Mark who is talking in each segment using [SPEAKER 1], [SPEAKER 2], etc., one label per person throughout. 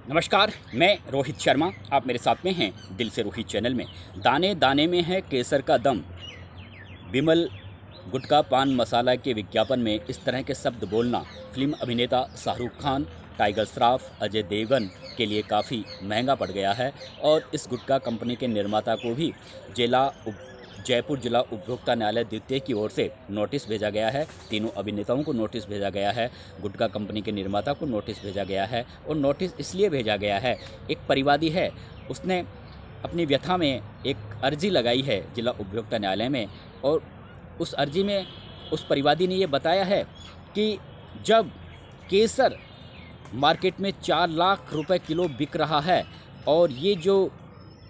[SPEAKER 1] नमस्कार, मैं रोहित शर्मा। आप मेरे साथ में हैं दिल से रोहित चैनल में। दाने दाने में है केसर का दम। विमल गुटखा पान मसाला के विज्ञापन में इस तरह के शब्द बोलना फिल्म अभिनेता शाहरुख खान, टाइगर श्रॉफ, अजय देवगन के लिए काफ़ी महंगा पड़ गया है और इस गुटखा कंपनी के निर्माता को भी जयपुर जिला उपभोक्ता न्यायालय द्वितीय की ओर से नोटिस भेजा गया है। तीनों अभिनेताओं को नोटिस भेजा गया है, गुटखा कंपनी के निर्माता को नोटिस भेजा गया है। और नोटिस इसलिए भेजा गया है, एक परिवादी है, उसने अपनी व्यथा में एक अर्जी लगाई है जिला उपभोक्ता न्यायालय में। और उस अर्जी में उस परिवादी ने ये बताया है कि जब केसर मार्केट में 4 लाख रुपए किलो बिक रहा है और ये जो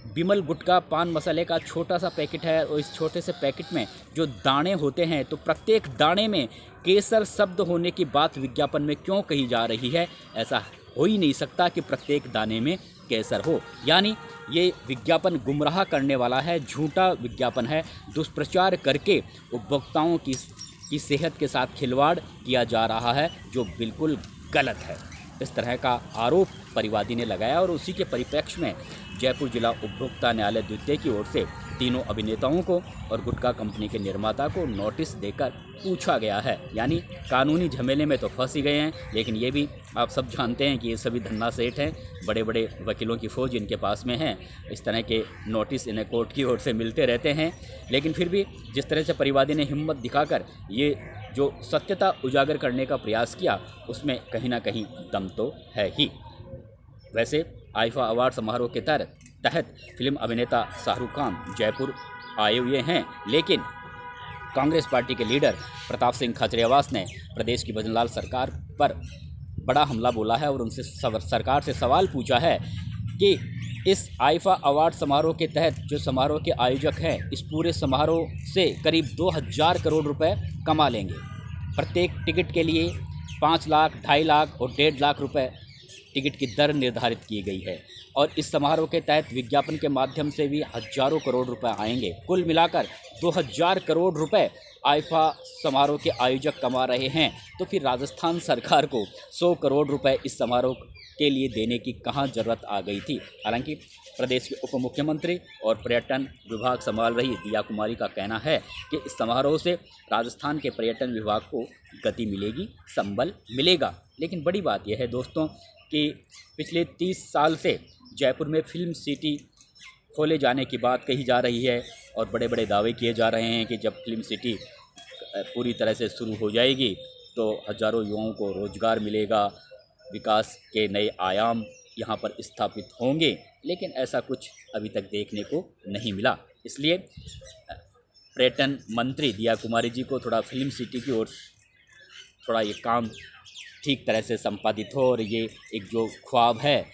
[SPEAKER 1] विमल गुटखा पान मसाले का छोटा सा पैकेट है और इस छोटे से पैकेट में जो दाने होते हैं, तो प्रत्येक दाने में केसर शब्द होने की बात विज्ञापन में क्यों कही जा रही है। ऐसा हो ही नहीं सकता कि प्रत्येक दाने में केसर हो। यानी ये विज्ञापन गुमराह करने वाला है, झूठा विज्ञापन है। दुष्प्रचार करके उपभोक्ताओं की सेहत के साथ खिलवाड़ किया जा रहा है, जो बिल्कुल गलत है। इस तरह का आरोप परिवादी ने लगाया और उसी के परिप्रेक्ष्य में जयपुर जिला उपभोक्ता न्यायालय द्वितीय की ओर से तीनों अभिनेताओं को और गुटखा कंपनी के निर्माता को नोटिस देकर पूछा गया है। यानी कानूनी झमेले में तो फंस ही गए हैं, लेकिन ये भी आप सब जानते हैं कि ये सभी धन्ना सेठ हैं, बड़े बड़े वकीलों की फ़ौज इनके पास में है। इस तरह के नोटिस इन्हें कोर्ट की ओर से मिलते रहते हैं। लेकिन फिर भी जिस तरह से परिवादी ने हिम्मत दिखाकर ये जो सत्यता उजागर करने का प्रयास किया, उसमें कहीं ना कहीं दम तो है ही। वैसे आईफा अवार्ड समारोह के तहत फिल्म अभिनेता शाहरुख खान जयपुर आए हुए हैं, लेकिन कांग्रेस पार्टी के लीडर प्रताप सिंह खाचरियावास ने प्रदेश की भजनलाल सरकार पर बड़ा हमला बोला है और उनसे सरकार से सवाल पूछा है कि इस आईफा अवार्ड समारोह के तहत जो समारोह के आयोजक हैं, इस पूरे समारोह से करीब 2000 करोड़ रुपए कमा लेंगे। प्रत्येक टिकट के लिए 5 लाख, 2.5 लाख और 1.5 लाख रुपए टिकट की दर निर्धारित की गई है और इस समारोह के तहत विज्ञापन के माध्यम से भी हज़ारों करोड़ रुपए आएंगे। कुल मिलाकर 2000 करोड़ रुपए आईफा समारोह के आयोजक कमा रहे हैं। तो फिर राजस्थान सरकार को 100 करोड़ रुपए इस समारोह के लिए देने की कहाँ ज़रूरत आ गई थी। हालांकि प्रदेश के उप मुख्यमंत्री और पर्यटन विभाग संभाल रही दिया कुमारी का कहना है कि इस समारोह से राजस्थान के पर्यटन विभाग को गति मिलेगी, संबल मिलेगा। लेकिन बड़ी बात यह है दोस्तों कि पिछले 30 साल से जयपुर में फिल्म सिटी खोले जाने की बात कही जा रही है और बड़े बड़े दावे किए जा रहे हैं कि जब फिल्म सिटी पूरी तरह से शुरू हो जाएगी तो हज़ारों युवाओं को रोज़गार मिलेगा, विकास के नए आयाम यहाँ पर स्थापित होंगे। लेकिन ऐसा कुछ अभी तक देखने को नहीं मिला। इसलिए पर्यटन मंत्री दिया कुमारी जी को थोड़ा फिल्म सिटी की ओर थोड़ा ये काम ठीक तरह से संपादित हो और ये एक जो ख्वाब है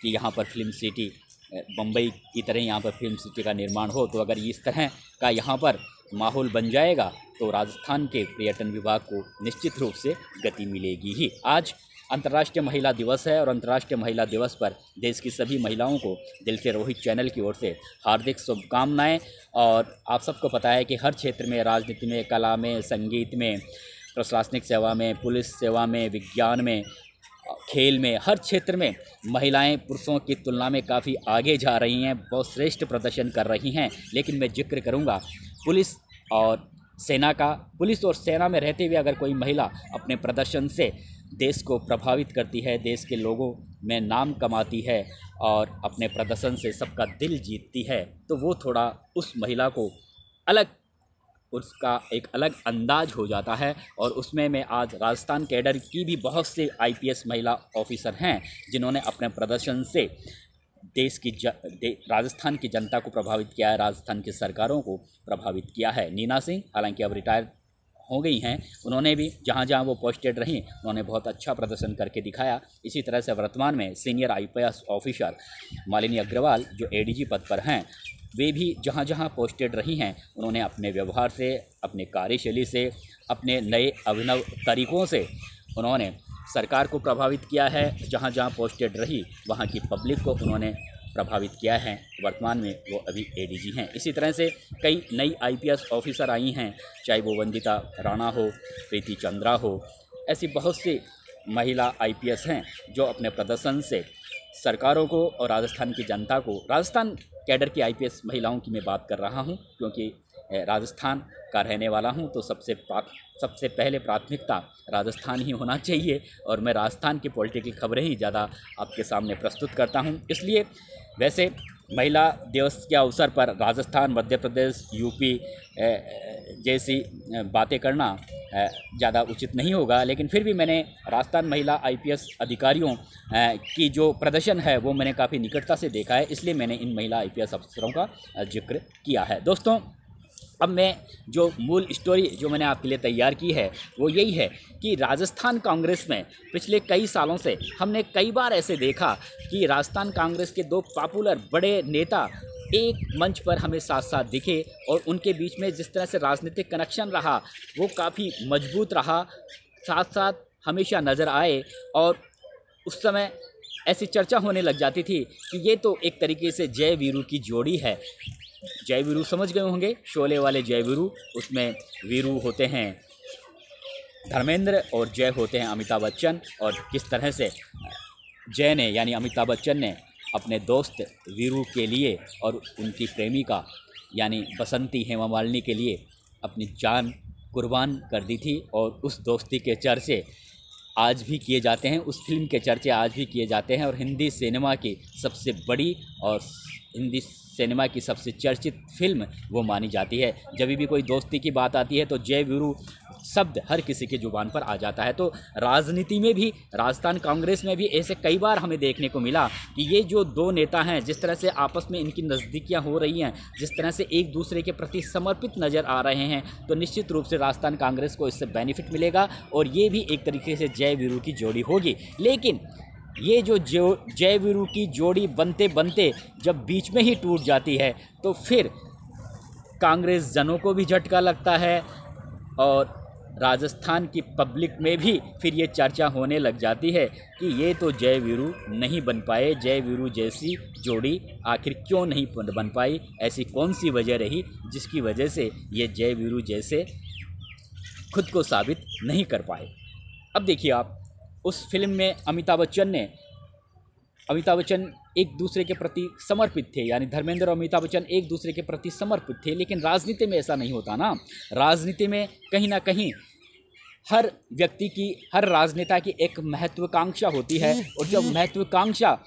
[SPEAKER 1] कि यहाँ पर फिल्म सिटी बम्बई की तरह यहाँ पर फिल्म सिटी का निर्माण हो, तो अगर इस तरह का यहाँ पर माहौल बन जाएगा तो राजस्थान के पर्यटन विभाग को निश्चित रूप से गति मिलेगी ही। आज अंतर्राष्ट्रीय महिला दिवस है और अंतर्राष्ट्रीय महिला दिवस पर देश की सभी महिलाओं को दिल से रोहित चैनल की ओर से हार्दिक शुभकामनाएं। और आप सबको पता है कि हर क्षेत्र में, राजनीति में, कला में, संगीत में, प्रशासनिक सेवा में, पुलिस सेवा में, विज्ञान में, खेल में, हर क्षेत्र में महिलाएं पुरुषों की तुलना में काफ़ी आगे जा रही हैं, बहुत श्रेष्ठ प्रदर्शन कर रही हैं। लेकिन मैं जिक्र करूंगा पुलिस और सेना का। पुलिस और सेना में रहते हुए अगर कोई महिला अपने प्रदर्शन से देश को प्रभावित करती है, देश के लोगों में नाम कमाती है और अपने प्रदर्शन से सबका दिल जीतती है, तो वो थोड़ा उस महिला को उसका एक अलग अंदाज हो जाता है। और उसमें मैं आज राजस्थान कैडर की भी बहुत से आईपीएस महिला ऑफिसर हैं जिन्होंने अपने प्रदर्शन से देश की राजस्थान की जनता को प्रभावित किया है, राजस्थान की सरकारों को प्रभावित किया है। नीना सिंह हालांकि अब रिटायर हो गई हैं, उन्होंने भी जहाँ जहाँ वो पोस्टेड रहीं उन्होंने बहुत अच्छा प्रदर्शन करके दिखाया। इसी तरह से वर्तमान में senior IPS officer Malini Agrawal ADG एडीजी पद पर हैं, वे भी जहाँ जहाँ पोस्टेड रही हैं उन्होंने अपने व्यवहार से, अपने कार्यशैली से, अपने नए अभिनव तरीक़ों से उन्होंने सरकार को प्रभावित किया है। जहाँ जहाँ पोस्टेड रही वहाँ की पब्लिक को उन्होंने प्रभावित किया है। वर्तमान में वो अभी एडीजी हैं। इसी तरह से कई नई आईपीएस ऑफिसर आई हैं, चाहे वो वंदिता राणा हो, प्रीति चंद्रा हो, ऐसी बहुत सी महिला आईपीएस हैं जो अपने प्रदर्शन से सरकारों को और राजस्थान की जनता को, राजस्थान कैडर की आईपीएस महिलाओं की मैं बात कर रहा हूं, क्योंकि राजस्थान का रहने वाला हूं, तो सबसे पहले प्राथमिकता राजस्थान ही होना चाहिए और मैं राजस्थान की पॉलिटिकल खबरें ही ज़्यादा आपके सामने प्रस्तुत करता हूं। इसलिए वैसे महिला दिवस के अवसर पर राजस्थान, मध्य प्रदेश, यूपी जैसी बातें करना ज़्यादा उचित नहीं होगा, लेकिन फिर भी मैंने राजस्थान महिला आईपीएस अधिकारियों की जो प्रदर्शन है वो मैंने काफ़ी निकटता से देखा है, इसलिए मैंने इन महिला आईपीएस अफसरों का जिक्र किया है। दोस्तों, अब मैं जो मूल स्टोरी जो मैंने आपके लिए तैयार की है वो यही है कि राजस्थान कांग्रेस में पिछले कई सालों से हमने कई बार ऐसे देखा कि राजस्थान कांग्रेस के दो पॉपुलर बड़े नेता एक मंच पर हमें साथ साथ दिखे और उनके बीच में जिस तरह से राजनीतिक कनेक्शन रहा वो काफ़ी मजबूत रहा, साथ साथ हमेशा नज़र आए। और उस समय ऐसी चर्चा होने लग जाती थी कि ये तो एक तरीके से जय वीरू की जोड़ी है। जय वीरू समझ गए होंगे, शोले वाले जय वीरू, उसमें वीरू होते हैं धर्मेंद्र और जय होते हैं अमिताभ बच्चन। और किस तरह से जय ने यानी अमिताभ बच्चन ने अपने दोस्त वीरू के लिए और उनकी प्रेमिका यानी बसंती हेमा मालिनी के लिए अपनी जान कुर्बान कर दी थी। और उस दोस्ती के चर्चे आज भी किए जाते हैं, उस फिल्म के चर्चे आज भी किए जाते हैं और हिंदी सिनेमा की सबसे बड़ी और हिंदी सिनेमा की सबसे चर्चित फिल्म वो मानी जाती है। जब भी कोई दोस्ती की बात आती है तो जय वीरू शब्द हर किसी की ज़ुबान पर आ जाता है। तो राजनीति में भी, राजस्थान कांग्रेस में भी ऐसे कई बार हमें देखने को मिला कि ये जो दो नेता हैं, जिस तरह से आपस में इनकी नज़दीकियाँ हो रही हैं, जिस तरह से एक दूसरे के प्रति समर्पित नज़र आ रहे हैं, तो निश्चित रूप से राजस्थान कांग्रेस को इससे बेनिफिट मिलेगा और ये भी एक तरीके से जय वीरू की जोड़ी होगी। लेकिन ये जो जय वीरू की जोड़ी बनते बनते जब बीच में ही टूट जाती है तो फिर कांग्रेस जनों को भी झटका लगता है और राजस्थान की पब्लिक में भी फिर ये चर्चा होने लग जाती है कि ये तो जय वीरू नहीं बन पाए, जय वीरू जैसी जोड़ी आखिर क्यों नहीं बन पाई, ऐसी कौन सी वजह रही जिसकी वजह से ये जय वीरू जैसे खुद को साबित नहीं कर पाए। अब देखिए आप, उस फिल्म में अमिताभ बच्चन एक दूसरे के प्रति समर्पित थे, यानी धर्मेंद्र और अमिताभ बच्चन एक दूसरे के प्रति समर्पित थे। लेकिन राजनीति में ऐसा नहीं होता ना। राजनीति में कहीं ना कहीं हर व्यक्ति की, हर राजनेता की एक महत्वाकांक्षा होती है और जब महत्वाकांक्षा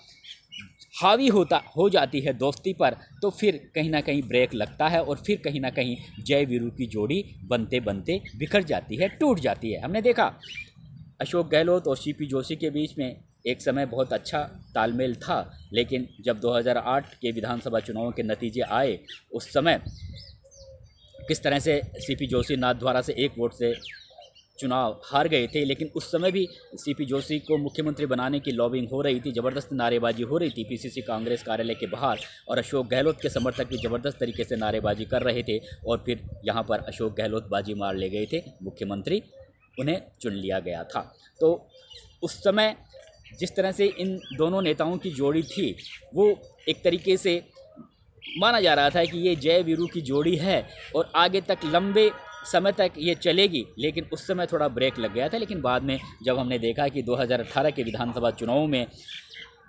[SPEAKER 1] हावी हो जाती है दोस्ती पर तो फिर कहीं ना कहीं ब्रेक लगता है और फिर कहीं ना कहीं जय वीरू की जोड़ी बनते बनते बिखर जाती है, टूट जाती है। हमने देखा अशोक गहलोत और सीपी जोशी के बीच में एक समय बहुत अच्छा तालमेल था, लेकिन जब 2008 के विधानसभा चुनावों के नतीजे आए उस समय किस तरह से सीपी जोशी नाथद्वारा से 1 वोट से चुनाव हार गए थे। लेकिन उस समय भी सीपी जोशी को मुख्यमंत्री बनाने की लॉबिंग हो रही थी, ज़बरदस्त नारेबाजी हो रही थी पीसीसी कांग्रेस कार्यालय के बाहर और अशोक गहलोत के समर्थक भी ज़बरदस्त तरीके से नारेबाजी कर रहे थे और फिर यहाँ पर अशोक गहलोत बाजी मार ले गए थे, मुख्यमंत्री उन्हें चुन लिया गया था। तो उस समय जिस तरह से इन दोनों नेताओं की जोड़ी थी वो एक तरीके से माना जा रहा था कि ये जय वीरू की जोड़ी है और आगे तक लंबे समय तक ये चलेगी, लेकिन उस समय थोड़ा ब्रेक लग गया था। लेकिन बाद में जब हमने देखा कि 2018 के विधानसभा चुनावों में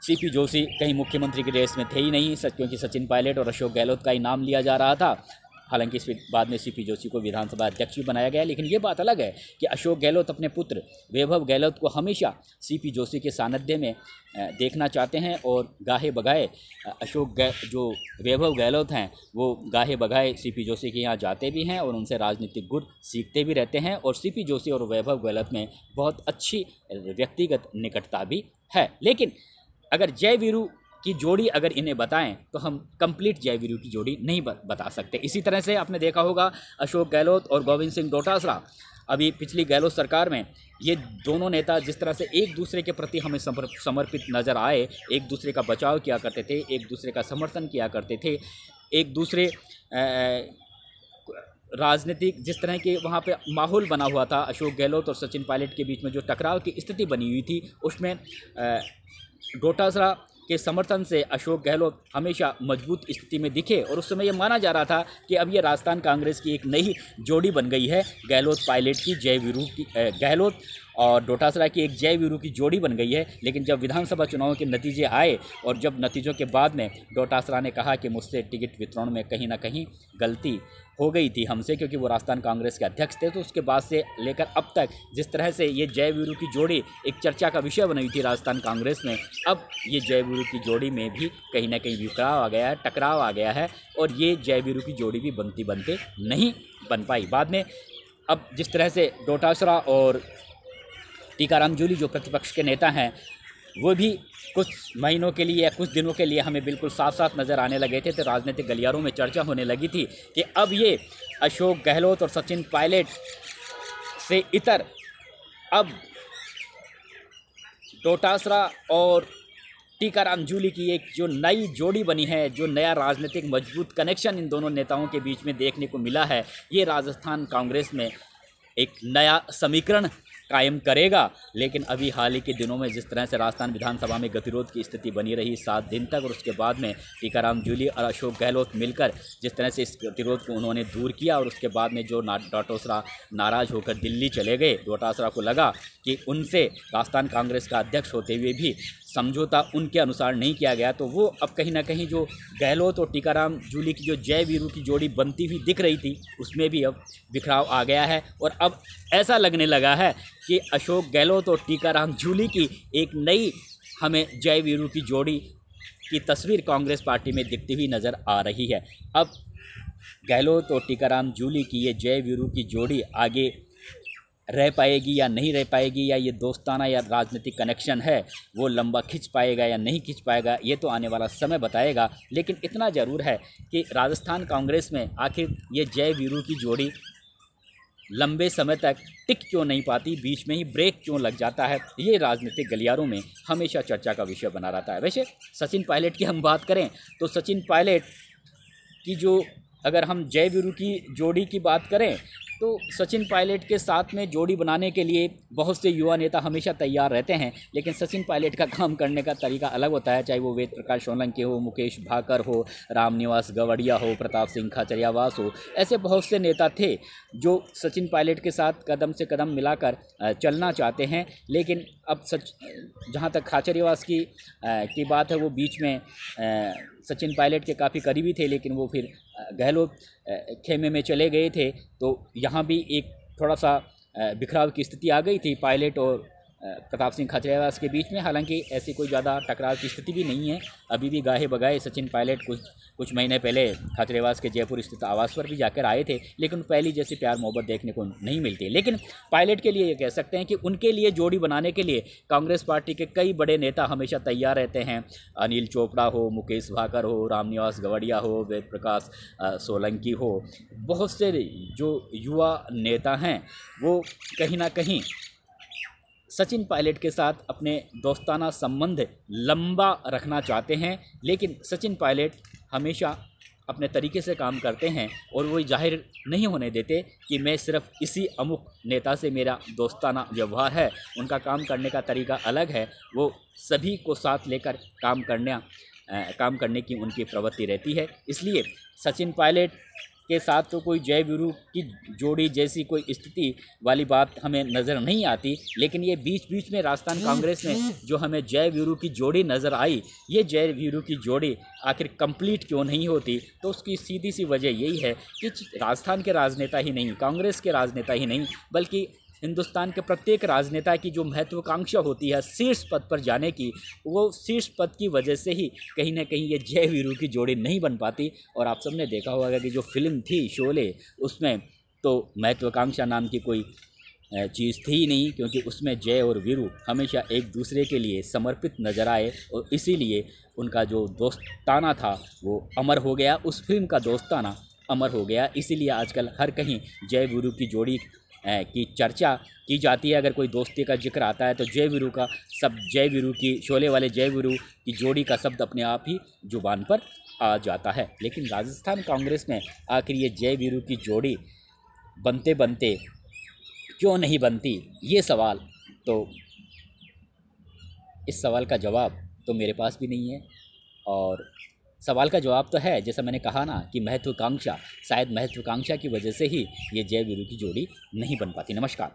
[SPEAKER 1] सीपी जोशी कहीं मुख्यमंत्री की रेस में थे ही नहीं, क्योंकि सचिन पायलट और अशोक गहलोत का ही नाम लिया जा रहा था। हालांकि इस बाद में सीपी जोशी को विधानसभा अध्यक्ष भी बनाया गया। लेकिन ये बात अलग है कि अशोक गहलोत अपने पुत्र वैभव गहलोत को हमेशा सीपी जोशी के सानिध्य में देखना चाहते हैं और गाहे बगाए जो वैभव गहलोत हैं वो गाहे बगाए सीपी जोशी के यहाँ जाते भी हैं और उनसे राजनीतिक गुण सीखते भी रहते हैं और सीपी जोशी और वैभव गहलोत में बहुत अच्छी व्यक्तिगत निकटता भी है। लेकिन अगर जय वीरू की जोड़ी अगर इन्हें बताएं तो हम कंप्लीट जय वीरू की जोड़ी नहीं बता सकते। इसी तरह से आपने देखा होगा अशोक गहलोत और गोविंद सिंह डोटासरा, अभी पिछली गहलोत सरकार में ये दोनों नेता जिस तरह से एक दूसरे के प्रति हमें समर्पित नज़र आए, एक दूसरे का बचाव किया करते थे, एक दूसरे का समर्थन किया करते थे, एक दूसरे राजनीतिक जिस तरह के वहाँ पे माहौल बना हुआ था अशोक गहलोत और सचिन पायलट के बीच में जो टकराव की स्थिति बनी हुई थी उसमें डोटासरा के समर्थन से अशोक गहलोत हमेशा मजबूत स्थिति में दिखे और उस समय ये माना जा रहा था कि अब ये राजस्थान कांग्रेस की एक नई जोड़ी बन गई है गहलोत पायलट की, जय वीरू की, गहलोत और डोटासरा की एक जय वीरू की जोड़ी बन गई है। लेकिन जब विधानसभा चुनाव के नतीजे आए और जब नतीजों के बाद में डोटासरा ने कहा कि मुझसे टिकट वितरण में कहीं ना कहीं गलती हो गई थी हमसे, क्योंकि वो राजस्थान कांग्रेस के अध्यक्ष थे, तो उसके बाद से लेकर अब तक जिस तरह से ये जय वीरू की जोड़ी एक चर्चा का विषय बनी हुई थी राजस्थान कांग्रेस में, अब ये जय वीरू की जोड़ी में भी कहीं ना कहीं बिखराव आ गया है, टकराव आ गया है और ये जय वीरू की जोड़ी भी बनते नहीं बन पाई। बाद में अब जिस तरह से डोटासरा और टीकाराम जूली जो प्रतिपक्ष के नेता हैं वो भी कुछ महीनों के लिए या कुछ दिनों के लिए हमें बिल्कुल साफ साफ नज़र आने लगे थे, तो राजनीतिक गलियारों में चर्चा होने लगी थी कि अब ये अशोक गहलोत और सचिन पायलट से इतर अब डोटासरा और टीकाराम जूली की एक जो नई जोड़ी बनी है, जो नया राजनीतिक मजबूत कनेक्शन इन दोनों नेताओं के बीच में देखने को मिला है, ये राजस्थान कांग्रेस में एक नया समीकरण कायम करेगा। लेकिन अभी हाल ही के दिनों में जिस तरह से राजस्थान विधानसभा में गतिरोध की स्थिति बनी रही 7 दिन तक, और उसके बाद में टीकाराम जूली और अशोक गहलोत मिलकर जिस तरह से इस गतिरोध को उन्होंने दूर किया, और उसके बाद में जो डोटासरा नाराज़ होकर दिल्ली चले गए, डोटासरा को लगा कि उनसे राजस्थान कांग्रेस का अध्यक्ष होते हुए भी समझौता उनके अनुसार नहीं किया गया, तो वो अब कहीं ना कहीं जो गहलोत और टीकाराम जूली की जो जय वीरू की जोड़ी बनती हुई दिख रही थी उसमें भी अब बिखराव आ गया है। और अब ऐसा लगने लगा है कि अशोक गहलोत और टीकाराम जूली की एक नई हमें जय वीरू की जोड़ी की तस्वीर कांग्रेस पार्टी में दिखती हुई नज़र आ रही है। अब गहलोत और टीकाराम जूली की ये जय वीरू की जोड़ी आगे रह पाएगी या नहीं रह पाएगी, या ये दोस्ताना या राजनीतिक कनेक्शन है वो लंबा खिंच पाएगा या नहीं खिंच पाएगा, ये तो आने वाला समय बताएगा। लेकिन इतना ज़रूर है कि राजस्थान कांग्रेस में आखिर ये जय वीरू की जोड़ी लंबे समय तक टिक क्यों नहीं पाती, बीच में ही ब्रेक क्यों लग जाता है, ये राजनीतिक गलियारों में हमेशा चर्चा का विषय बना रहता है। वैसे सचिन पायलट की हम बात करें तो सचिन पायलट की जो अगर हम जय वीरू की जोड़ी की बात करें तो सचिन पायलट के साथ में जोड़ी बनाने के लिए बहुत से युवा नेता हमेशा तैयार रहते हैं, लेकिन सचिन पायलट का काम करने का तरीका अलग होता है। चाहे वो वेद प्रकाश सोलंकी हो, मुकेश भाकर हो, रामनिवास गवड़िया हो, प्रताप सिंह खाचरियावास हो, ऐसे बहुत से नेता थे जो सचिन पायलट के साथ कदम से कदम मिलाकर चलना चाहते हैं। लेकिन अब जहाँ तक खाचरियावास की बात है, वो बीच में सचिन पायलट के काफ़ी करीबी थे, लेकिन वो फिर गहलोत खेमे में चले गए थे, तो यहाँ भी एक थोड़ा सा बिखराव की स्थिति आ गई थी पायलट और प्रताप सिंह खाचरियावास के बीच में। हालांकि ऐसी कोई ज़्यादा टकराव की स्थिति भी नहीं है, अभी भी गाहे बगाए सचिन पायलट कुछ महीने पहले खाचरियावास के जयपुर स्थित आवास पर भी जाकर आए थे, लेकिन पहली जैसी प्यार मोहब्बत देखने को नहीं मिलती। लेकिन पायलट के लिए ये कह सकते हैं कि उनके लिए जोड़ी बनाने के लिए कांग्रेस पार्टी के कई बड़े नेता हमेशा तैयार रहते हैं। अनिल चोपड़ा हो, मुकेश भाकर हो, रामनिवास गवड़िया हो, वेद प्रकाश सोलंकी हो, बहुत से जो युवा नेता हैं वो कहीं ना कहीं सचिन पायलट के साथ अपने दोस्ताना संबंध लंबा रखना चाहते हैं। लेकिन सचिन पायलट हमेशा अपने तरीके से काम करते हैं और वो जाहिर नहीं होने देते कि मैं सिर्फ इसी अमुक नेता से मेरा दोस्ताना व्यवहार है। उनका काम करने का तरीका अलग है, वो सभी को साथ लेकर काम करने की उनकी प्रवृत्ति रहती है। इसलिए सचिन पायलट के साथ तो कोई जय वीरू की जोड़ी जैसी कोई स्थिति वाली बात हमें नज़र नहीं आती, लेकिन ये बीच में राजस्थान कांग्रेस में जो हमें जय वीरू की जोड़ी नज़र आई, ये जय वीरू की जोड़ी आखिर कंप्लीट क्यों नहीं होती, तो उसकी सीधी सी वजह यही है कि राजस्थान के राजनेता ही नहीं, कांग्रेस के राजनेता ही नहीं, बल्कि हिंदुस्तान के प्रत्येक राजनेता की जो महत्वाकांक्षा होती है शीर्ष पद पर जाने की, वो शीर्ष पद की वजह से ही कहीं ना कहीं ये जय वीरू की जोड़ी नहीं बन पाती। और आप सबने देखा होगा कि जो फिल्म थी शोले, उसमें तो महत्वाकांक्षा नाम की कोई चीज़ थी ही नहीं, क्योंकि उसमें जय और वीरू हमेशा एक दूसरे के लिए समर्पित नज़र आए और इसीलिए उनका जो दोस्ताना था वो अमर हो गया, उस फिल्म का दोस्ताना अमर हो गया। इसीलिए आजकल हर कहीं जय वीरू की जोड़ी की चर्चा की जाती है। अगर कोई दोस्ती का जिक्र आता है तो जय वीरू की शोले वाले जय वीरू की जोड़ी का शब्द अपने आप ही जुबान पर आ जाता है। लेकिन राजस्थान कांग्रेस में आखिर ये जय वीरू की जोड़ी बनते बनते क्यों नहीं बनती, ये सवाल तो इस सवाल का जवाब तो मेरे पास भी नहीं है। और सवाल का जवाब तो है, जैसा मैंने कहा ना कि महत्वाकांक्षा, शायद महत्वाकांक्षा की वजह से ही ये जय वीरू की जोड़ी नहीं बन पाती। नमस्कार।